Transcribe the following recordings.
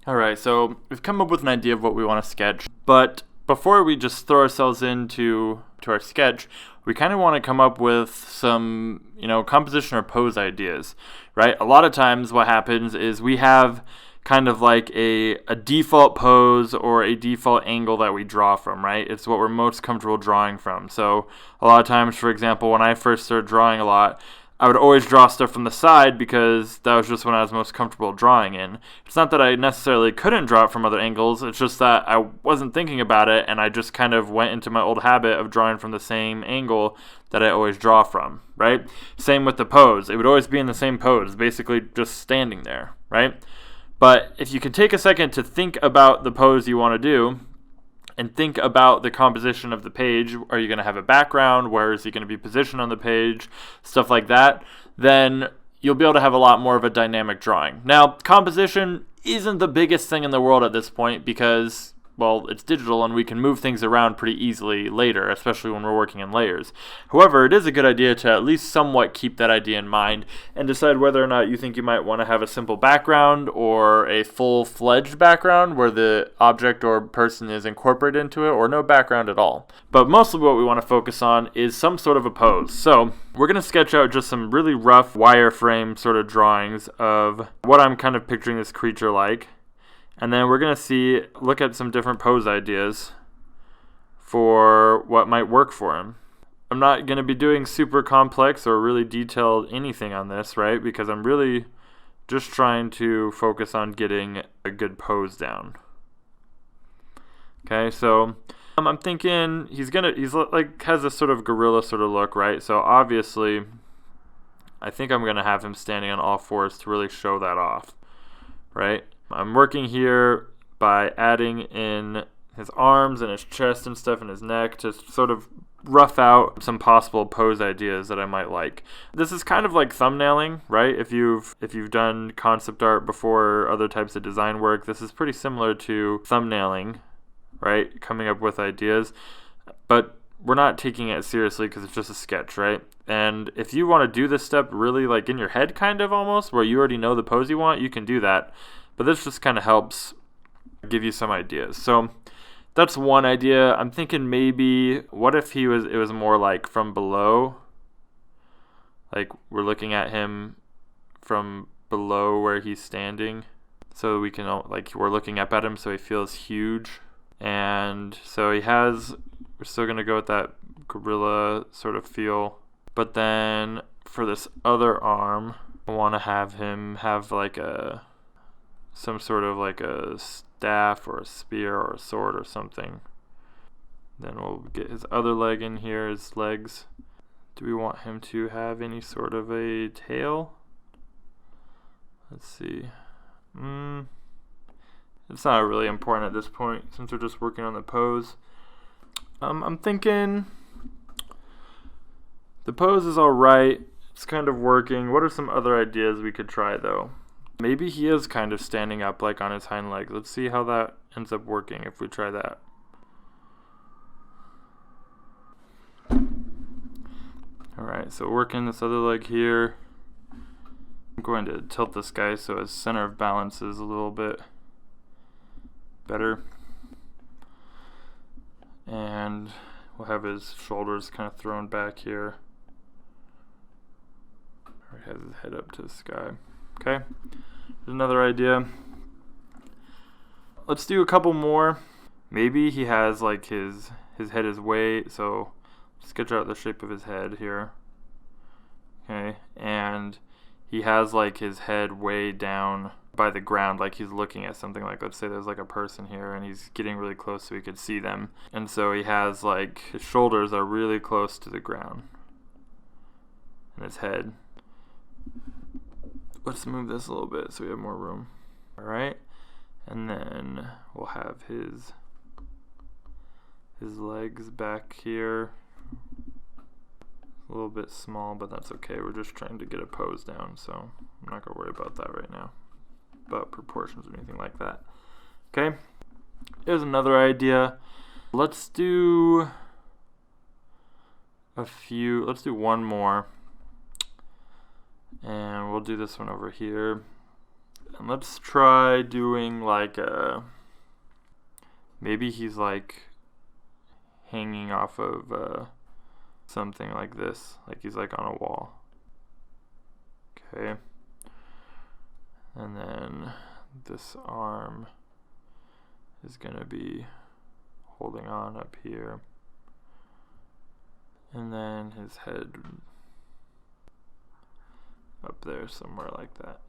Alright, so we've come up with an idea of what we want to sketch, but before we just throw ourselves into our sketch, we kind of want to come up with some, composition or pose ideas, right? A lot of times what happens is we have kind of like a default pose or a default angle that we draw from, right? It's what we're most comfortable drawing from. So a lot of times, for example, when I first started drawing a lot, I would always draw stuff from the side because that was just when I was most comfortable drawing in. It's not that I necessarily couldn't draw it from other angles, it's just that I wasn't thinking about it and I just kind of went into my old habit of drawing from the same angle that I always draw from, right? Same with the pose. It would always be in the same pose, basically just standing there, right? But if you can take a second to think about the pose you want to do, and think about the composition of the page. Are you going to have a background? Where is he going to be positioned on the page? Stuff like that. Then you'll be able to have a lot more of a dynamic drawing. Now, composition isn't the biggest thing in the world at this point because, well, it's digital and we can move things around pretty easily later, especially when we're working in layers. However, it is a good idea to at least somewhat keep that idea in mind and decide whether or not you think you might want to have a simple background or a full-fledged background where the object or person is incorporated into it, or no background at all. But mostly what we want to focus on is some sort of a pose. So we're going to sketch out just some really rough wireframe sort of drawings of what I'm kind of picturing this creature like. And then we're going to look at some different pose ideas for what might work for him. I'm not going to be doing super complex or really detailed anything on this, right? Because I'm really just trying to focus on getting a good pose down. Okay, so I'm thinking he's like has a sort of gorilla sort of look, right? So obviously, I think I'm going to have him standing on all fours to really show that off, right? I'm working here by adding in his arms and his chest and stuff and his neck to sort of rough out some possible pose ideas that I might like. This is kind of like thumbnailing, right? If you've done concept art before or other types of design work, this is pretty similar to thumbnailing, right? Coming up with ideas, but we're not taking it seriously because it's just a sketch, right? And if you want to do this step really like in your head kind of almost, where you already know the pose you want, you can do that. But this just kind of helps give you some ideas. So that's one idea. I'm thinking maybe, what if it was more like from below? Like we're looking at him from below where he's standing. So we can, like, we're looking up at him so he feels huge. And so we're still going to go with that gorilla sort of feel. But then for this other arm, I want to have him have like some sort of like a staff or a spear or a sword or something. Then we'll get his other leg in here, his legs. Do we want him to have any sort of a tail? Let's see. It's not really important at this point since we're just working on the pose. I'm thinking the pose is alright. It's kind of working. What are some other ideas we could try though? Maybe he is kind of standing up like on his hind legs. Let's see how that ends up working if we try that. Alright, so working this other leg here. I'm going to tilt this guy so his center of balance is a little bit better. And we'll have his shoulders kind of thrown back here. Or he has his head up to the sky. Okay, here's another idea. Let's do a couple more. Maybe he has like his head is way, so sketch out the shape of his head here. Okay, and he has like his head way down by the ground, like he's looking at something. Like, let's say there's like a person here and he's getting really close so he could see them. And so he has like, his shoulders are really close to the ground. And his head. Let's move this a little bit so we have more room. Alright, and then we'll have his legs back here. A little bit small, but that's okay. We're just trying to get a pose down, so I'm not going to worry about that right now. About proportions or anything like that. Okay, here's another idea. Let's do one more. And we'll do this one over here. And let's try doing like maybe he's like hanging off of something like this, like he's like on a wall. Okay. And then this arm is gonna be holding on up here. And then his head up there somewhere like that.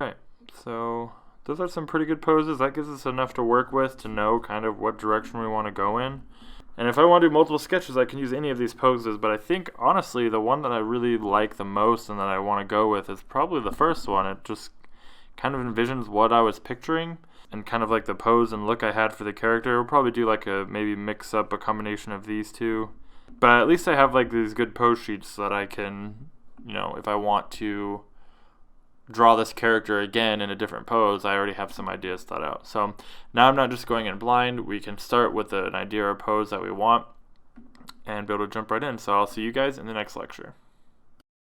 Alright, so those are some pretty good poses. That gives us enough to work with to know kind of what direction we want to go in. And if I want to do multiple sketches, I can use any of these poses, but I think, honestly, the one that I really like the most and that I want to go with is probably the first one. It just kind of envisions what I was picturing and kind of like the pose and look I had for the character. We'll probably do like maybe mix up a combination of these two. But at least I have like these good pose sheets so that I can, if I want to draw this character again in a different pose, I already have some ideas thought out. So now I'm not just going in blind. We can start with an idea or a pose that we want and be able to jump right in. So I'll see you guys in the next lecture.